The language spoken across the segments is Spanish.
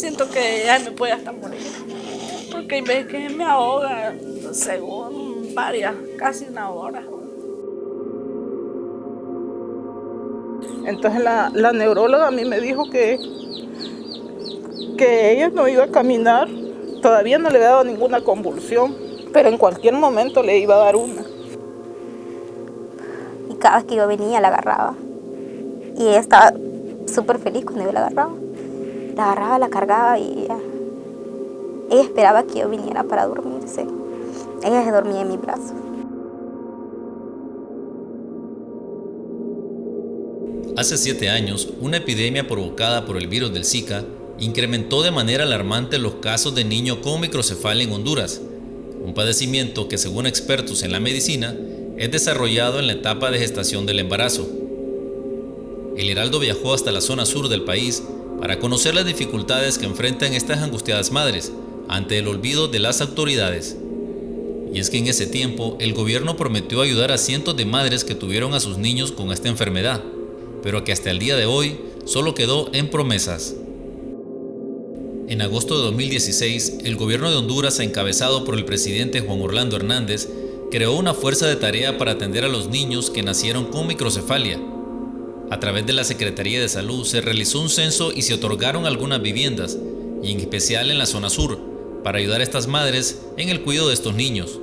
Siento que ya me puede hasta morir, porque ve que me ahoga, según varias, casi una hora. Entonces la neuróloga a mí me dijo que ella no iba a caminar, todavía no le había dado ninguna convulsión, pero en cualquier momento le iba a dar una. Y cada vez que yo venía la agarraba. Y ella estaba súper feliz cuando yo la agarraba. La agarraba, la cargaba y ella esperaba que yo viniera para dormirse. Ella se dormía en mis brazos. Hace 7 años, una epidemia provocada por el virus del Zika incrementó de manera alarmante los casos de niños con microcefalia en Honduras, un padecimiento que, según expertos en la medicina, es desarrollado en la etapa de gestación del embarazo. El Heraldo viajó hasta la zona sur del país para conocer las dificultades que enfrentan estas angustiadas madres ante el olvido de las autoridades. Y es que en ese tiempo el gobierno prometió ayudar a cientos de madres que tuvieron a sus niños con esta enfermedad, pero que hasta el día de hoy solo quedó en promesas. En agosto de 2016, el gobierno de Honduras, encabezado por el presidente Juan Orlando Hernández, creó una fuerza de tarea para atender a los niños que nacieron con microcefalia. A través de la Secretaría de Salud se realizó un censo y se otorgaron algunas viviendas, y en especial en la zona sur, para ayudar a estas madres en el cuidado de estos niños.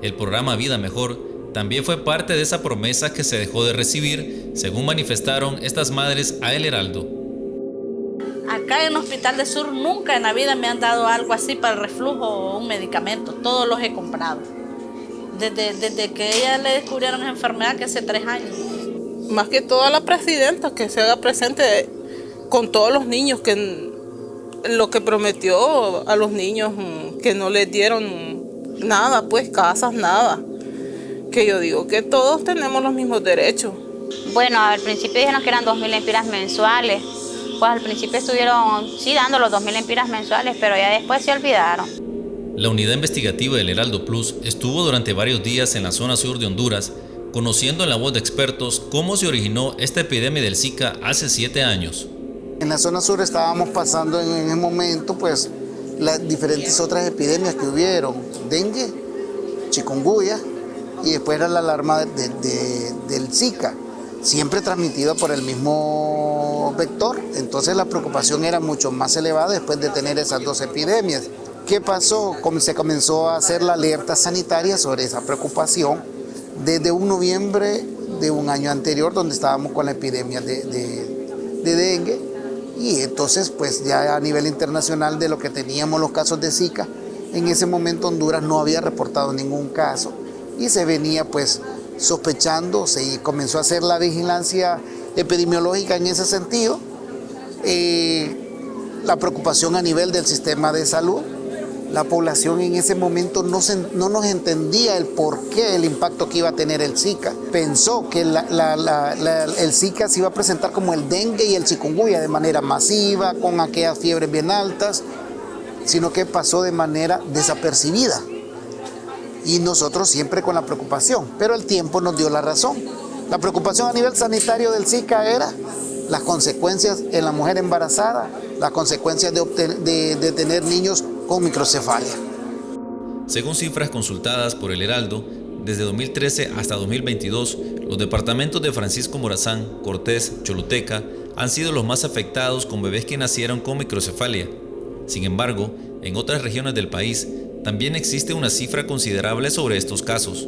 El programa Vida Mejor también fue parte de esa promesa que se dejó de recibir, según manifestaron estas madres a El Heraldo. Acá en el Hospital de Sur nunca en la vida me han dado algo así para el reflujo o un medicamento. Todos los he comprado. Desde que ella le descubrieron esa enfermedad, que hace 3 años. Más que todo a la presidenta, que se haga presente con todos los niños, que lo que prometió a los niños, que no les dieron nada, pues casas, nada. Que yo digo que todos tenemos los mismos derechos. Bueno, al principio dijeron que eran 2.000 lempiras mensuales. Pues al principio estuvieron, sí, dando los 2.000 lempiras mensuales, pero ya después se olvidaron. La unidad investigativa del Heraldo Plus estuvo durante varios días en la zona sur de Honduras, conociendo en la voz de expertos cómo se originó esta epidemia del Zika hace 7 años. En la zona sur estábamos pasando en ese momento pues las diferentes otras epidemias que hubieron, dengue, chikungunya y después era la alarma del Zika, siempre transmitida por el mismo vector. Entonces la preocupación era mucho más elevada después de tener esas 2 epidemias. ¿Qué pasó? Se comenzó a hacer la alerta sanitaria sobre esa preocupación desde un noviembre de un año anterior, donde estábamos con la epidemia de dengue, y entonces pues ya a nivel internacional de lo que teníamos los casos de Zika, en ese momento Honduras no había reportado ningún caso y se venía pues sospechando, se comenzó a hacer la vigilancia epidemiológica en ese sentido, la preocupación a nivel del sistema de salud. La población en ese momento no nos entendía el porqué, el impacto que iba a tener el Zika. Pensó que el Zika se iba a presentar como el dengue y el chikungunya de manera masiva, con aquellas fiebres bien altas, sino que pasó de manera desapercibida. Y nosotros siempre con la preocupación, pero el tiempo nos dio la razón. La preocupación a nivel sanitario del Zika era las consecuencias en la mujer embarazada, las consecuencias de tener niños con microcefalia. Según cifras consultadas por El Heraldo, desde 2013 hasta 2022, los departamentos de Francisco Morazán, Cortés, Choluteca han sido los más afectados con bebés que nacieron con microcefalia. Sin embargo, en otras regiones del país también existe una cifra considerable sobre estos casos.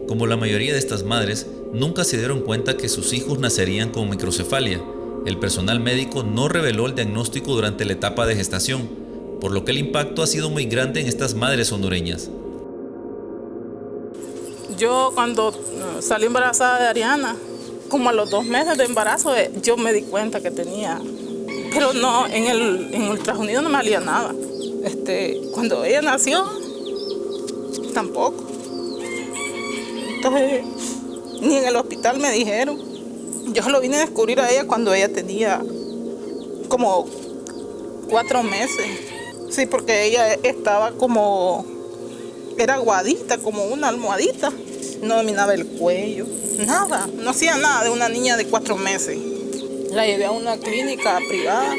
Como la mayoría de estas madres, nunca se dieron cuenta que sus hijos nacerían con microcefalia. El personal médico no reveló el diagnóstico durante la etapa de gestación, por lo que el impacto ha sido muy grande en estas madres hondureñas. Yo cuando salí embarazada de Ariana, como a los 2 meses de embarazo, yo me di cuenta que tenía, pero no, en el ultrasonido no me salía nada. Cuando ella nació, tampoco. Entonces, ni en el hospital me dijeron. Yo lo vine a descubrir a ella cuando ella tenía como 4 meses. Sí, porque ella estaba era aguadita, como una almohadita. No dominaba el cuello, nada. No hacía nada de una niña de 4 meses. La llevé a una clínica privada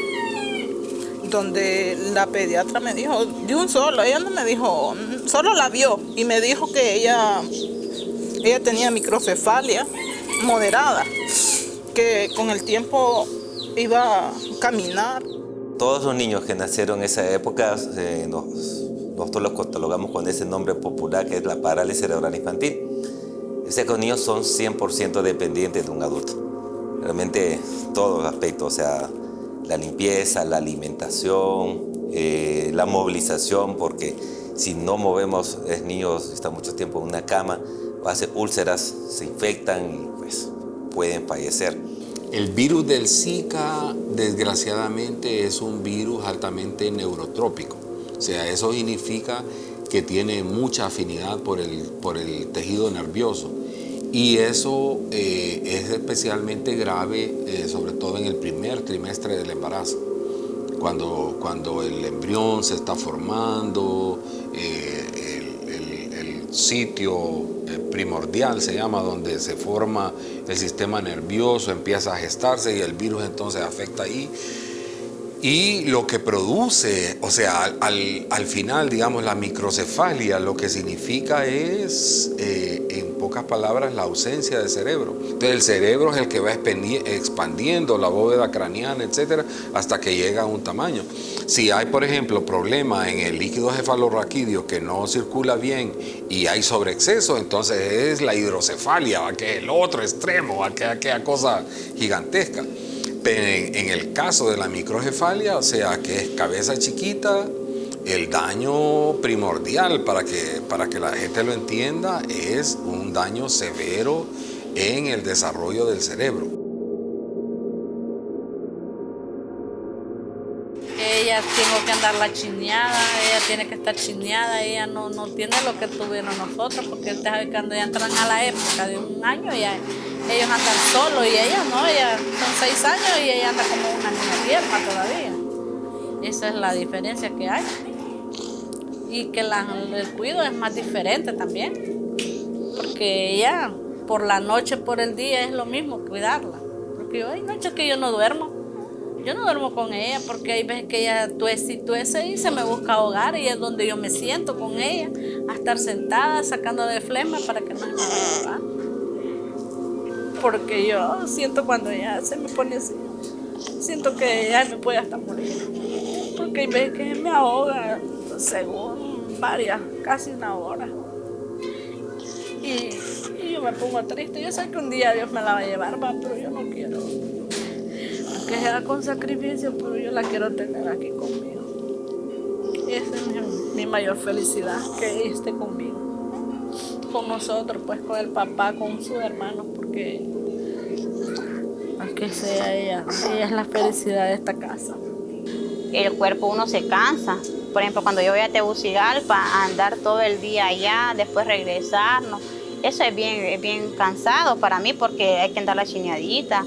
donde la pediatra me dijo, de un solo, ella no me dijo, solo la vio y me dijo que ella tenía microcefalia moderada, que con el tiempo iba a caminar. Todos los niños que nacieron en esa época, nosotros los catalogamos con ese nombre popular que es la parálisis cerebral infantil. Esos niños son 100% dependientes de un adulto. Realmente todos los aspectos, o sea, la limpieza, la alimentación, la movilización, porque si no movemos a los niños, están mucho tiempo en una cama, hacen úlceras, se infectan y pues pueden fallecer. El virus del Zika, desgraciadamente, es un virus altamente neurotrópico. O sea, eso significa que tiene mucha afinidad por el tejido nervioso. Y eso es especialmente grave, sobre todo en el primer trimestre del embarazo. Cuando el embrión se está formando, el sitio primordial se llama, donde se forma el sistema nervioso, empieza a gestarse y el virus entonces afecta ahí. Y lo que produce, o sea, al final, digamos, la microcefalia, lo que significa es, en pocas palabras, la ausencia de cerebro. Entonces el cerebro es el que va expandiendo la bóveda craneana, etcétera, hasta que llega a un tamaño. Si hay, por ejemplo, problema en el líquido cefalorraquídeo que no circula bien y hay sobreexceso, entonces es la hidrocefalia, que es el otro extremo, aquella cosa gigantesca. En el caso de la microcefalia, o sea, que es cabeza chiquita, el daño primordial, para que la gente lo entienda, es un daño severo en el desarrollo del cerebro. Ella tiene que andarla chineada, ella tiene que estar chineada, ella no tiene lo que tuvieron nosotros, porque usted sabe que cuando ya entran a la época de un año, ya ellos andan solos y ella no, ella son 6 años y ella anda como una niña tierna todavía. Esa es la diferencia que hay. Y que el cuidado es más diferente también, porque ella por la noche, por el día es lo mismo cuidarla. Porque hay noches que yo no duermo con ella, porque hay veces que ella tuece y se me busca ahogar, y es donde yo me siento con ella, a estar sentada sacando de flema para que no se me vaya a ahogar. Porque yo siento cuando ella se me pone así, siento que ella me puede hasta morir, porque hay veces que me ahoga según casi una hora, y yo me pongo triste. Yo sé que un día Dios me la va a llevar, pero yo no quiero, aunque sea con sacrificio, pero yo la quiero tener aquí conmigo. Esa es mi mayor felicidad, que ella esté conmigo, con nosotros, pues con el papá, con sus hermanos, porque aunque sea ella es la felicidad de esta casa. El cuerpo uno se cansa. Por ejemplo, cuando yo voy a Tegucigalpa, andar todo el día allá, después regresarnos, eso es bien cansado para mí, porque hay que andar la chineadita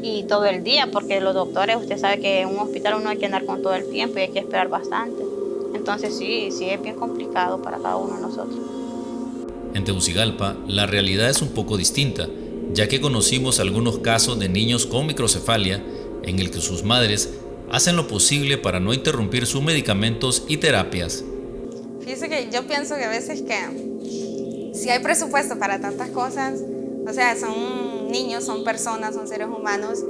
y todo el día, porque los doctores, usted sabe que en un hospital uno hay que andar con todo el tiempo y hay que esperar bastante. Entonces sí es bien complicado para cada uno de nosotros. En Tegucigalpa, la realidad es un poco distinta, ya que conocimos algunos casos de niños con microcefalia en el que sus madres hacen lo posible para no interrumpir sus medicamentos y terapias. Fíjese que yo pienso que a veces que si hay presupuesto para tantas cosas, o sea, son niños, son personas, son seres humanos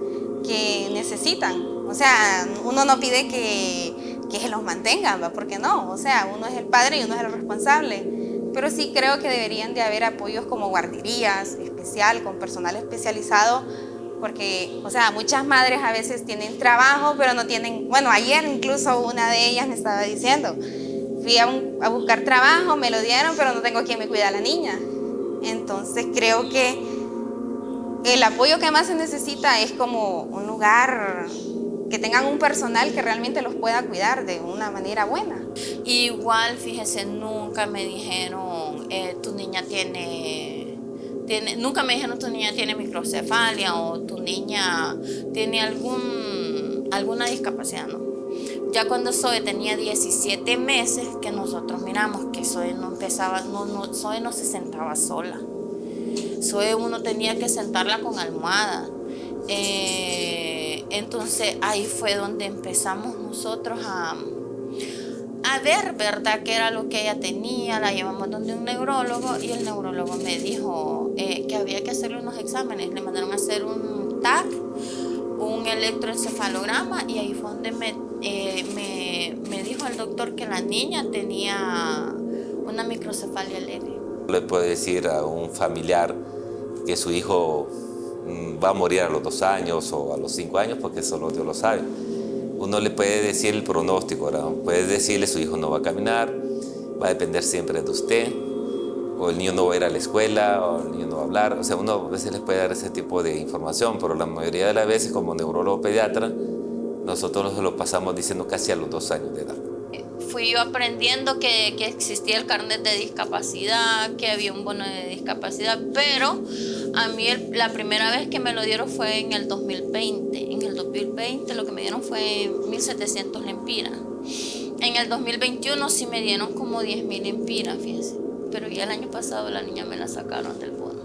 que necesitan. O sea, uno no pide que se los mantengan, ¿va? Porque no, o sea, uno es el padre y uno es el responsable. Pero sí creo que deberían de haber apoyos como guarderías especial, con personal especializado, porque, o sea, muchas madres a veces tienen trabajo, pero no tienen, bueno, ayer incluso una de ellas me estaba diciendo, fui a buscar trabajo, me lo dieron, pero no tengo quien me cuida a la niña. Entonces creo que el apoyo que más se necesita es como un lugar que tengan un personal que realmente los pueda cuidar de una manera buena. Igual, fíjese, nunca me dijeron, tu niña nunca me dijeron tu niña tiene microcefalia o tu niña tiene alguna discapacidad, ¿no? Ya cuando Zoe tenía 17 meses, que nosotros miramos que Zoe Zoe no se sentaba sola. Zoe uno tenía que sentarla con almohada. Entonces ahí fue donde empezamos nosotros a ver, ¿verdad?, qué era lo que ella tenía. La llevamos donde un neurólogo y el neurólogo me dijo que había que hacerle unos exámenes. Le mandaron a hacer un TAC, un electroencefalograma, y ahí fue donde me dijo el doctor que la niña tenía una microcefalia leve. Le puede decir a un familiar que su hijo va a morir a los 2 años o a los 5 años, porque solo Dios lo sabe. Uno le puede decir el pronóstico, ¿verdad? Puede decirle su hijo no va a caminar, va a depender siempre de usted, o el niño no va a ir a la escuela, o el niño no va a hablar. O sea, uno a veces les puede dar ese tipo de información, pero la mayoría de las veces, como neurólogo pediatra, nosotros nos lo pasamos diciendo casi a los 2 años de edad. Fui yo aprendiendo que existía el carnet de discapacidad, que había un bono de discapacidad, pero a mí la primera vez que me lo dieron fue en el 2020. En el 2020 lo que me dieron fue 1.700 lempiras. En el 2021 sí me dieron como 10.000 lempiras, fíjense. Pero ya el año pasado la niña me la sacaron del bono.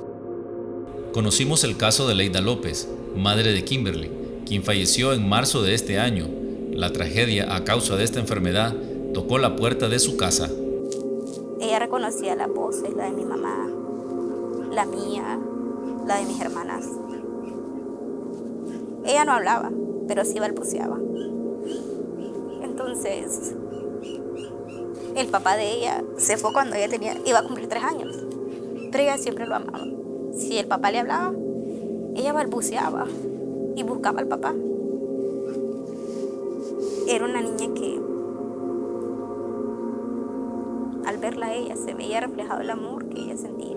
Conocimos el caso de Leida López, madre de Kimberly, quien falleció en marzo de este año. La tragedia a causa de esta enfermedad tocó la puerta de su casa. Ella reconocía las voces, la de mi mamá, la mía, la de mis hermanas. Ella no hablaba, pero sí balbuceaba. Entonces, el papá de ella se fue cuando ella iba a cumplir 3 años, pero ella siempre lo amaba. Si el papá le hablaba, ella balbuceaba y buscaba al papá. Era una niña que, al verla a ella, se veía reflejado el amor que ella sentía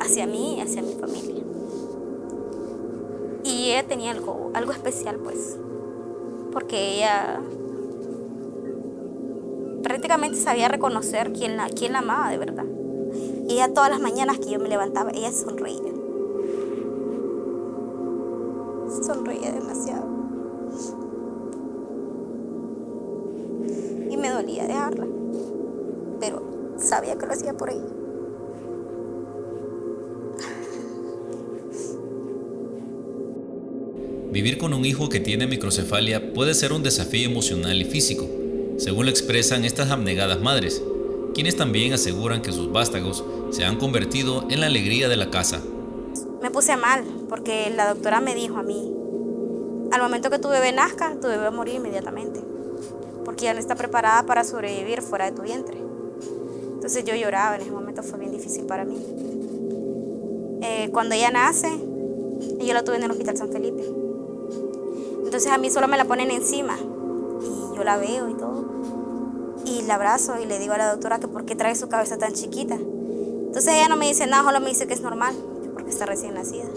hacia mí y hacia mi familia. Y ella tenía algo especial, pues, porque ella prácticamente sabía reconocer quién la amaba de verdad. Y ella, todas las mañanas que yo me levantaba, ella sonreía. Sonreía demasiado. Y me dolía dejarla, pero sabía que lo hacía por ella. Vivir con un hijo que tiene microcefalia puede ser un desafío emocional y físico, según lo expresan estas abnegadas madres, quienes también aseguran que sus vástagos se han convertido en la alegría de la casa. Me puse mal porque la doctora me dijo a mí, al momento que tu bebé nazca, tu bebé va a morir inmediatamente, porque ya no está preparada para sobrevivir fuera de tu vientre. Entonces yo lloraba, en ese momento fue bien difícil para mí. Cuando ella nace, yo la tuve en el Hospital San Felipe. Entonces a mí solo me la ponen encima y yo la veo y todo. Y la abrazo y le digo a la doctora que por qué trae su cabeza tan chiquita. Entonces ella no me dice nada, solo me dice que es normal, porque está recién nacida.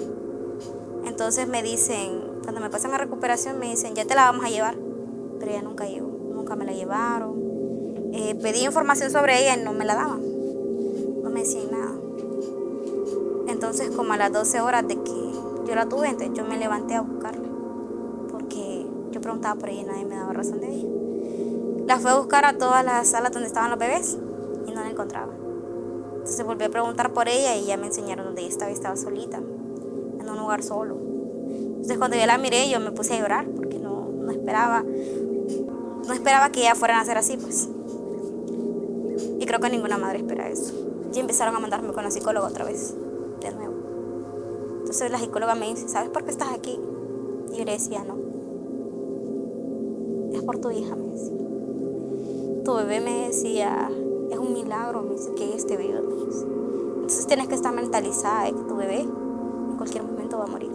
Entonces me dicen, cuando me pasan a recuperación, me dicen, ya te la vamos a llevar. Pero ella nunca llegó, nunca me la llevaron. Pedí información sobre ella y no me la daban. No me decían nada. Entonces, como a las 12 horas de que yo la tuve, entonces yo me levanté a buscarla. Porque yo preguntaba por ella y nadie me daba razón de ella. La fui a buscar a todas las salas donde estaban los bebés y no la encontraba. Entonces volví a preguntar por ella y ya me enseñaron dónde ella estaba solita, en un lugar solo. Entonces cuando yo la miré, yo me puse a llorar porque no esperaba que ella fuera a nacer así, pues. Y creo que ninguna madre espera eso. Y empezaron a mandarme con la psicóloga otra vez, de nuevo. Entonces la psicóloga me dice, ¿sabes por qué estás aquí? Y yo le decía, no. Es por tu hija, me decía. Tu bebé, me decía, es un milagro, me dice, que ella esté viva. Entonces tienes que estar mentalizada de que tu bebé en cualquier momento va a morir.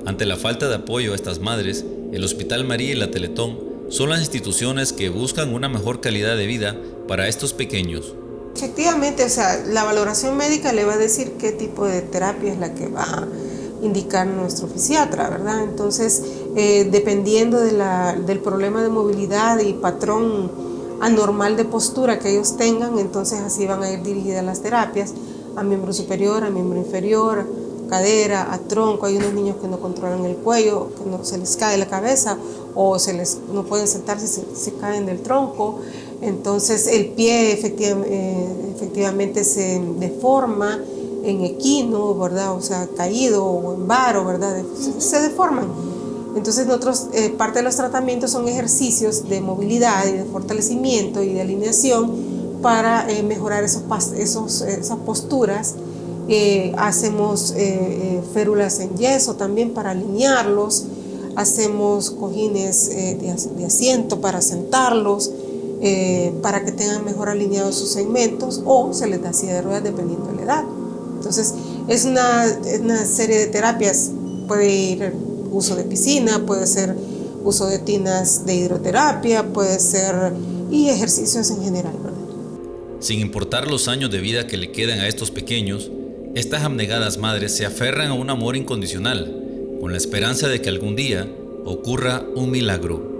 Ante la falta de apoyo a estas madres, el Hospital María y la Teletón son las instituciones que buscan una mejor calidad de vida para estos pequeños. Efectivamente, o sea, la valoración médica le va a decir qué tipo de terapia es la que va a indicar nuestro fisiatra, ¿verdad? Entonces, dependiendo del problema de movilidad y patrón anormal de postura que ellos tengan, entonces así van a ir dirigidas las terapias a miembro superior, a miembro inferior, cadera, a tronco. Hay unos niños que no controlan el cuello, que no se les cae la cabeza o no pueden sentarse, se caen del tronco. Entonces el pie efectivamente se deforma en equino, ¿verdad? O sea, caído o en varo, ¿verdad? Se deforman. Entonces nosotros, parte de los tratamientos son ejercicios de movilidad y de fortalecimiento y de alineación para mejorar esas posturas. Hacemos férulas en yeso también para alinearlos, hacemos cojines de asiento para sentarlos, para que tengan mejor alineados sus segmentos, o se les da silla de ruedas dependiendo de la edad. Entonces es una serie de terapias. Puede ir uso de piscina, puede ser uso de tinas de hidroterapia, puede ser y ejercicios en general, ¿verdad? Sin importar los años de vida que le quedan a estos pequeños, estas abnegadas madres se aferran a un amor incondicional, con la esperanza de que algún día ocurra un milagro.